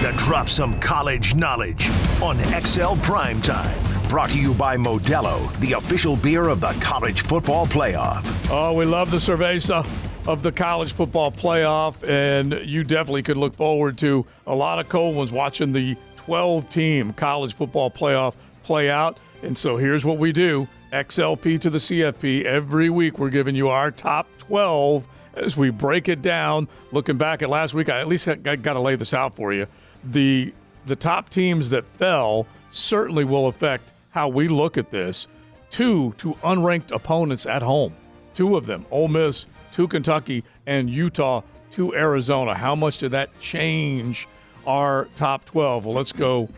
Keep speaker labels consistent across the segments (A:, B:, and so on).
A: to drop some college knowledge on XL Primetime. Brought to you by Modelo, the official beer of the College Football Playoff.
B: Oh, we love the cerveza of the College Football Playoff, and you definitely could look forward to a lot of cold ones watching the 12-team College Football Playoff play out. And so here's what we do. XLP to the CFP. Every week we're giving you our top 12 as we break it down. Looking back at last week, I at least got to lay this out for you. The top teams that fell certainly will affect how we look at this. 2 to unranked opponents at home. 2 of them, Ole Miss to Kentucky and Utah to Arizona. How much did that change our top 12? Well, let's go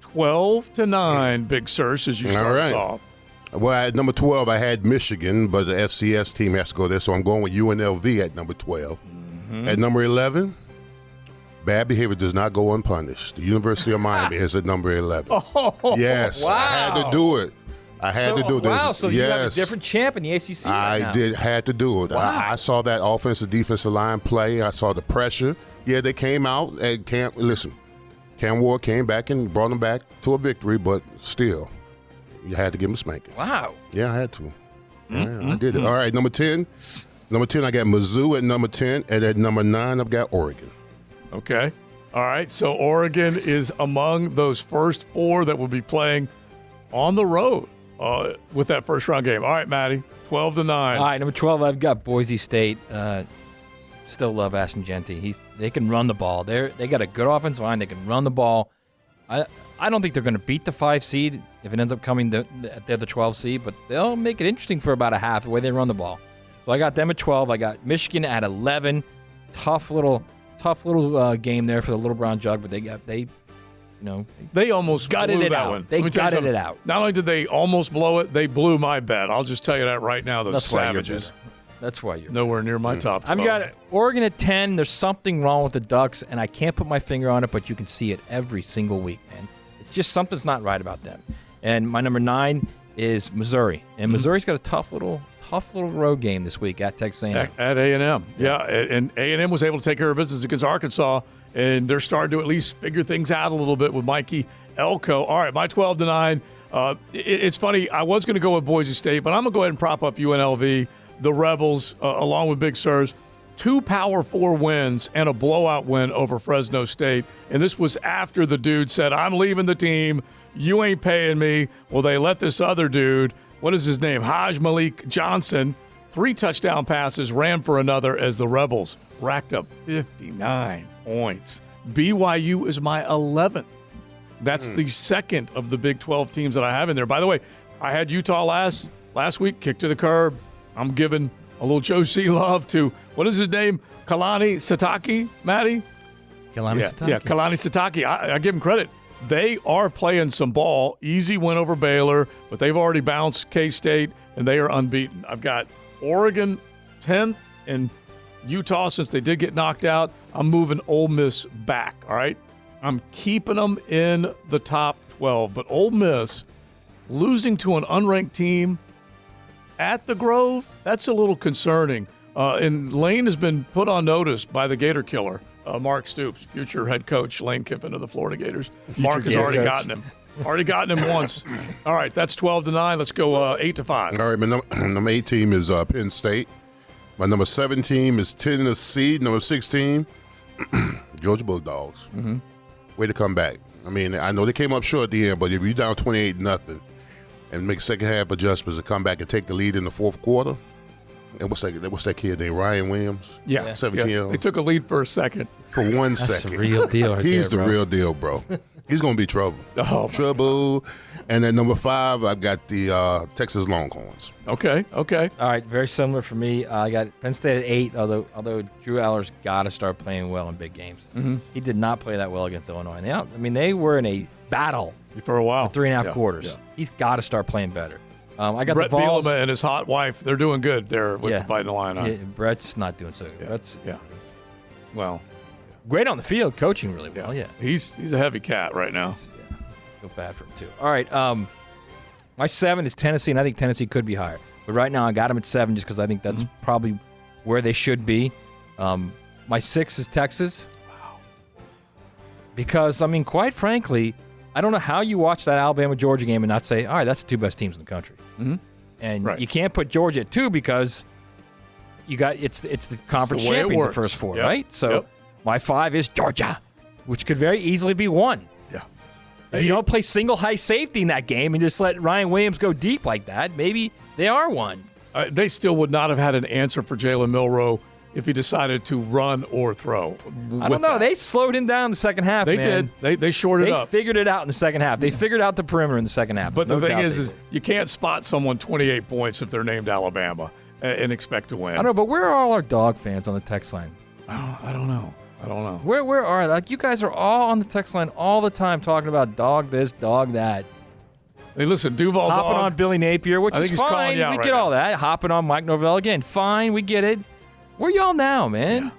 B: 12 to 9, Big Sirs, as you start us off.
C: Well, at number 12, I had Michigan, but the FCS team has to go there, so I'm going with UNLV at number 12. At number 11, bad behavior does not go unpunished. The University of Miami is at number 11.
B: Oh,
C: yes,
D: wow.
C: I had to do it. I had to do this.
D: Wow, so you have a different champ in the ACC right now.
C: Had to do it.
D: Wow.
C: I saw that offensive defensive line play. I saw the pressure. Yeah, they came out and Cam Ward came back and brought them back to a victory, but still, you had to give them a spanking.
D: Wow.
C: Yeah, I had to. Yeah, I did it. All right, number 10. Number 10, I got Mizzou at number 10, and at number 9, I've got Oregon.
B: Okay. All right, so Oregon is among those first 4 that will be playing on the road with that first-round game. All right, Maddie, 12 to 9.
D: All right, number 12, I've got Boise State. Still love Ashton Genty. They can run the ball. They got a good offensive line. They can run the ball. I don't think they're going to beat the 5 seed if it ends up coming they're the 12 seed, but they'll make it interesting for about a half the way they run the ball. So I got them at 12. I got Michigan at 11. Tough little game there for the Little Brown Jug, but they almost
B: gutted
D: it
B: that
D: out.
B: one.
D: They gutted it out.
B: Not only did they almost blow it, they blew my bet. I'll just tell you that right now. Those savages.
D: That's why you're
B: nowhere near my top 12.
D: I've got Oregon at 10. There's something wrong with the Ducks, and I can't put my finger on it, but you can see it every single week, man. It's just something's not right about them. And my number 9 is Missouri, and Missouri's got a tough little road game this week at Texas A&M.
B: At A&M, yeah. And A&M was able to take care of business against Arkansas, and they're starting to at least figure things out a little bit with Mikey Elko. All right, my 12 to 9. It's funny. I was going to go with Boise State, but I'm going to go ahead and prop up UNLV. The Rebels, along with Big Sirs, 2 Power 4 wins and a blowout win over Fresno State. And this was after the dude said, I'm leaving the team. You ain't paying me. Well, they let this other dude, what is his name? Haj Malik Johnson, 3 touchdown passes, ran for another as the Rebels racked up 59 points. BYU is my 11th. That's the second of the Big 12 teams that I have in there. By the way, I had Utah last week, kick to the curb. I'm giving a little Joe C. love to, what is his name? Kalani Sitake, Maddie?
D: Kalani Sitake.
B: Yeah, Kalani Sitake. I give him credit. They are playing some ball. Easy win over Baylor, but they've already bounced K-State, and they are unbeaten. I've got Oregon 10th and Utah, since they did get knocked out, I'm moving Ole Miss back, all right? I'm keeping them in the top 12, but Ole Miss losing to an unranked team at the Grove, that's a little concerning. And Lane has been put on notice by the Gator killer, Mark Stoops, future head coach Lane Kiffin of the Florida Gators. Mark has already gotten him. Already gotten him once. All right, that's 12 to 9. Let's go 8 to 5.
C: All right, my number 8 team is Penn State. My number 7 team is Tennessee. Number 6 team, Georgia Bulldogs. Way to come back. I mean, I know they came up short at the end, but if you're down 28-0 and make second half adjustments to come back and take the lead in the fourth quarter, and what's that kid named Ryan Williams?
B: Yeah,
C: 17-year-old.
B: They took a lead for a second.
C: For 1 second.
D: That's the real deal right
C: He's
D: there,
C: the real deal, bro. He's going to be trouble.
B: Oh,
C: trouble. And then number 5, I've got the Texas Longhorns.
B: Okay.
D: All right, very similar for me. I got Penn State at 8, although Drew Aller's got to start playing well in big games. He did not play that well against Illinois. And they were in a battle
B: for a while.
D: For 3.5 quarters.
B: Yeah.
D: He's got to start playing better. I got
B: Brett
D: the Vols.
B: Bielema and his hot wife, they're doing good there with the Fighting Illini.
D: Brett's not doing so good.
B: Well,
D: great on the field, coaching really well. Yeah,
B: he's a heavy cat right now.
D: Feel bad for him too. All right, my 7 is Tennessee, and I think Tennessee could be higher. But right now, I got them at 7 just because I think that's probably where they should be. My 6 is Texas. Wow. Because, I mean, quite frankly, I don't know how you watch that Alabama-Georgia game and not say, all right, that's the two best teams in the country.
B: Mm-hmm.
D: And you can't put Georgia at 2 because you got it's the conference champions, the first 4, right? So my 5 is Georgia, which could very easily be 1.
B: Yeah.
D: If you don't play single high safety in that game and just let Ryan Williams go deep like that, maybe they are 1.
B: They still would not have had an answer for Jalen Milroe if he decided to run or throw.
D: I don't know. They slowed him down in the second half,
B: They
D: man.
B: did. They shorted
D: They
B: up.
D: figured it out in the second half. They figured out the perimeter in the second half.
B: But the thing is you can't spot someone 28 points if they're named Alabama and expect to win.
D: I don't know, but where are all our dog fans on the text line?
B: I don't know.
D: Where are like you guys are all on the text line all the time talking about dog this, dog that.
B: Hey, listen, Duval
D: hopping
B: dog.
D: on Billy Napier, which
B: I think
D: is
B: he's calling
D: fine.
B: you out
D: We
B: right
D: get
B: now.
D: all that. Hopping on Mike Norvell again, fine. We get it. Where y'all now, man?
B: Yeah.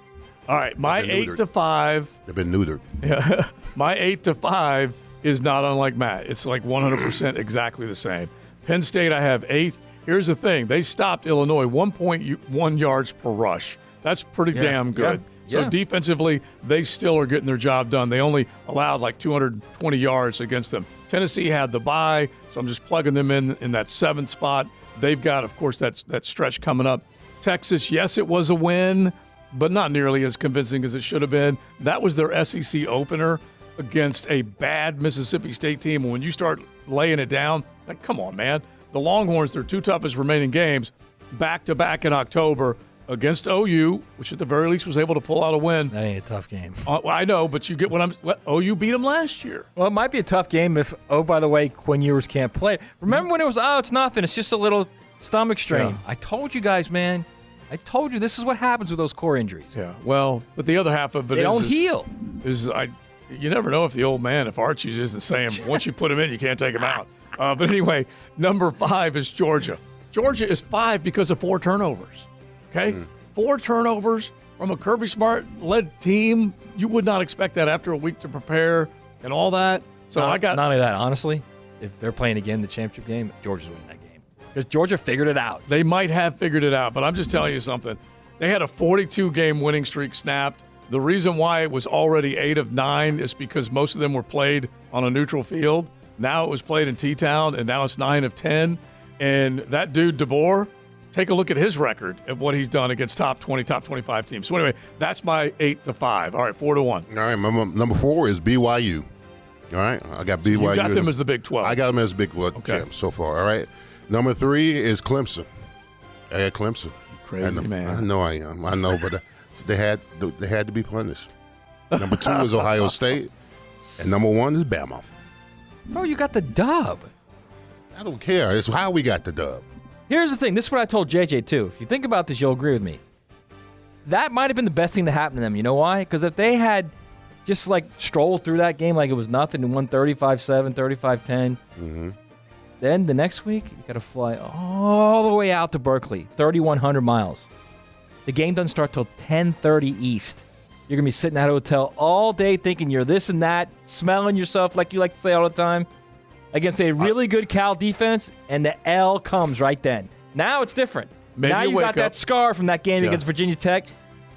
B: All right, my 8 to 5.
C: They've been neutered.
B: Yeah, my 8 to 5 is not unlike Matt. It's like 100% exactly the same. Penn State, I have 8th. Here's the thing: they stopped Illinois 1.1 yards per rush. That's pretty damn good. So defensively, they still are getting their job done. They only allowed like 220 yards against them. Tennessee had the bye, so I'm just plugging them in that 7th spot. They've got, of course, that stretch coming up. Texas, yes, it was a win, but not nearly as convincing as it should have been. That was their SEC opener against a bad Mississippi State team. When you start laying it down, like, come on, man. The Longhorns, their 2 toughest remaining games, back-to-back in October against OU, which at the very least was able to pull out a win.
D: That ain't a tough game.
B: I know, but you get what OU beat them last year.
D: Well, it might be a tough game if, by the way, Quinn Ewers can't play. Remember when it was, it's nothing. It's just a little stomach strain.
B: Yeah.
D: I told you guys, man. I told you this is what happens with those core injuries.
B: Yeah, well, but the other half of it
D: they don't heal.
B: You never know if the old man, if Archie isn't saying, once you put him in, you can't take him out. But anyway, number 5 is Georgia. Georgia is 5 because of 4 turnovers. Okay? 4 turnovers from a Kirby Smart-led team. You would not expect that after a week to prepare and all that. So
D: Not only that, honestly, if they're playing again the championship game, Georgia's winning that game. Because Georgia figured it out.
B: They might have figured it out, but I'm just telling you something. They had a 42-game winning streak snapped. The reason why it was already 8 of 9 is because most of them were played on a neutral field. Now it was played in T-Town, and now it's 9 of 10. And that dude, DeBoer, take a look at his record of what he's done against top 20, top 25 teams. So anyway, that's my 8 to 5. All right, 4 to 1.
C: All right, number 4 is BYU. All right, I got BYU.
B: You got them as the Big 12.
C: I got them as Big 12 champs so far. All right, number 3 is Clemson. I got Clemson.
B: Crazy man.
C: I know I am. I know, but they had to be punished. Number 2 is Ohio State, and number 1 is Bama.
D: Bro, you got the dub.
C: I don't care. It's how we got the dub.
D: Here's the thing. This is what I told JJ, too. If you think about this, you'll agree with me. That might have been the best thing to happen to them. You know why? Because if they had just, strolled through that game like it was nothing and won 35-7, 35-10, then the next week, you got to fly all the way out to Berkeley, 3,100 miles. The game doesn't start till 10:30 East. You're going to be sitting at a hotel all day thinking you're this and that, smelling yourself like you like to say all the time, against a really good Cal defense, and the L comes right then. Now it's different.
B: Maybe
D: now you got that scar from that game against Virginia Tech.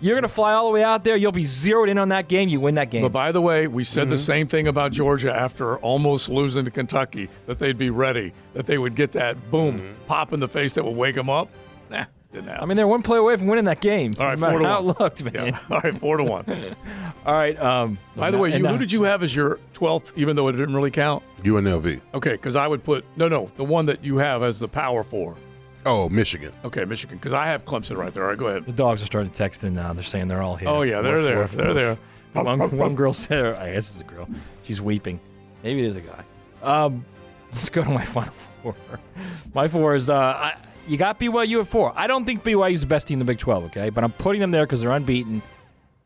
D: You're going to fly all the way out there. You'll be zeroed in on that game. You win that game.
B: But by the way, we said the same thing about Georgia after almost losing to Kentucky, that they'd be ready, that they would get that, boom, pop in the face that would wake them up. Nah, didn't happen.
D: I mean, they're one play away from winning that game.
B: All right,
D: no matter
B: 4 to
D: how
B: 1.
D: it looked, man.
B: Yeah. All right, 4 to 1.
D: All right.
B: By the way, who did you have as your 12th, even though it didn't really count?
C: UNLV.
B: Okay, because I would put the one that you have as the Power 4.
C: Oh, Michigan.
B: Okay, Michigan, because I have Clemson right there. All right, go ahead.
D: The dogs are starting to text in now. They're saying they're all here.
B: Oh yeah, they're there. They're there.
D: One girl said, I guess it's a girl. She's weeping. Maybe it is a guy. Let's go to my final 4. My 4 is you got BYU at 4. I don't think BYU is the best team in the Big 12, okay? But I'm putting them there because they're unbeaten,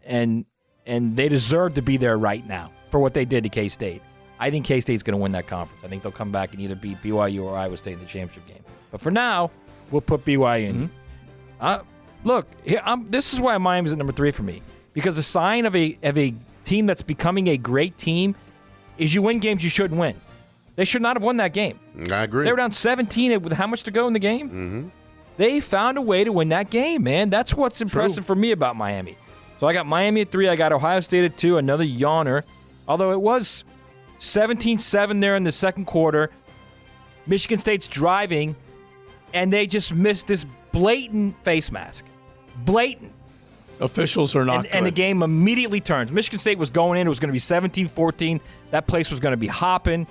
D: and they deserve to be there right now for what they did to K-State. I think K-State's going to win that conference. I think they'll come back and either beat BYU or Iowa State in the championship game. But for now, we'll put BYU in. Look, this is why Miami's at number 3 for me. Because the sign of a team that's becoming a great team is you win games you shouldn't win. They should not have won that game.
C: I agree.
D: They were down 17 with how much to go in the game? They found a way to win that game, man. That's what's impressive for me about Miami. So I got Miami at 3. I got Ohio State at 2, another yawner. Although it was 17-7 there in the second quarter. Michigan State's driving, and they just missed this blatant face mask. Blatant.
B: Officials are not good.
D: And the game immediately turns. Michigan State was going in. It was going to be 17-14. That place was going to be hopping.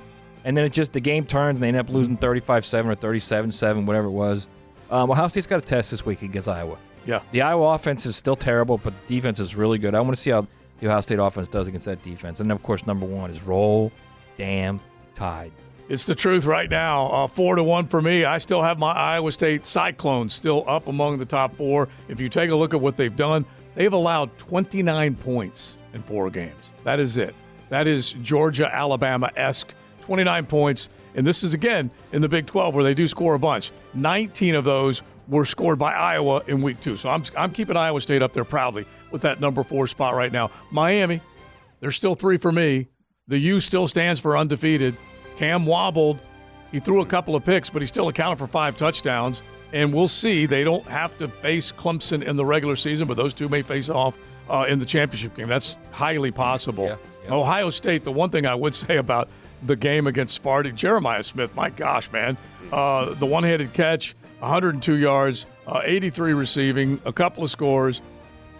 D: And then the game turns, and they end up losing 35-7 or 37-7, whatever it was. Ohio State's got a test this week against Iowa.
B: Yeah.
D: The Iowa offense is still terrible, but the defense is really good. I want to see how the Ohio State offense does against that defense. And then, of course, number one is roll, damn, Tide.
B: It's the truth right now. 4-1 for me. I still have my Iowa State Cyclones still up among the top 4. If you take a look at what they've done, they've allowed 29 points in 4 games. That is it. That is Georgia-Alabama-esque. 29 points. And this is, again, in the Big 12 where they do score a bunch. 19 of those were scored by Iowa in week 2. So I'm keeping Iowa State up there proudly with that number 4 spot right now. Miami, they're still 3 for me. The U still stands for undefeated. Cam wobbled. He threw a couple of picks, but he still accounted for 5 touchdowns. And we'll see. They don't have to face Clemson in the regular season, but those two may face off in the championship game. That's highly possible.
D: Yeah.
B: Ohio State, the one thing I would say about the game against Sparty, Jeremiah Smith, my gosh, man. The one-handed catch, 102 yards, 83 receiving, a couple of scores.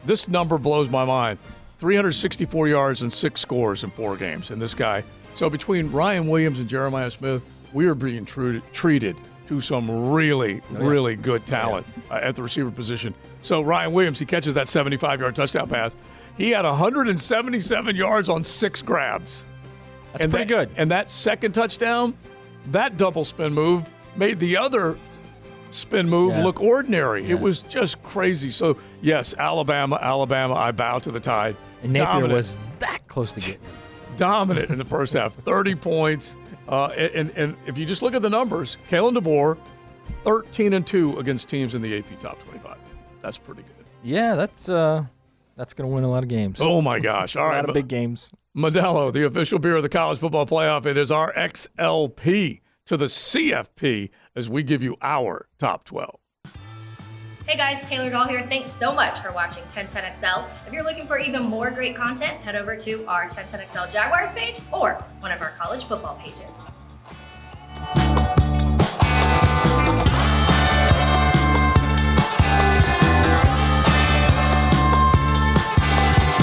B: This number blows my mind. 364 yards and 6 scores in 4 games. And this guy. So between Ryan Williams and Jeremiah Smith, we are being treated to some really, really good talent at the receiver position. So Ryan Williams, he catches that 75-yard touchdown pass. He had 177 yards on 6 grabs.
D: That's pretty good.
B: And that second touchdown, that double spin move made the other spin move look ordinary.
D: Yeah.
B: It was just crazy. So, yes, Alabama, I bow to the Tide.
D: And Napier
B: Dominant.
D: was that close to getting it.
B: Dominant in the first half, 30 points. And if you just look at the numbers, Kalen DeBoer, 13-2 against teams in the AP Top 25. That's pretty good.
D: Yeah, that's going to win a lot of games.
B: Oh, my gosh. All right.
D: A lot of big games.
B: Modelo, the official beer of the college football playoff. It is our XLP to the CFP as we give you our top 12.
E: Hey guys, Taylor Dahl here. Thanks so much for watching 1010XL. If you're looking for even more great content, head over to our 1010XL Jaguars page or one of our college football pages.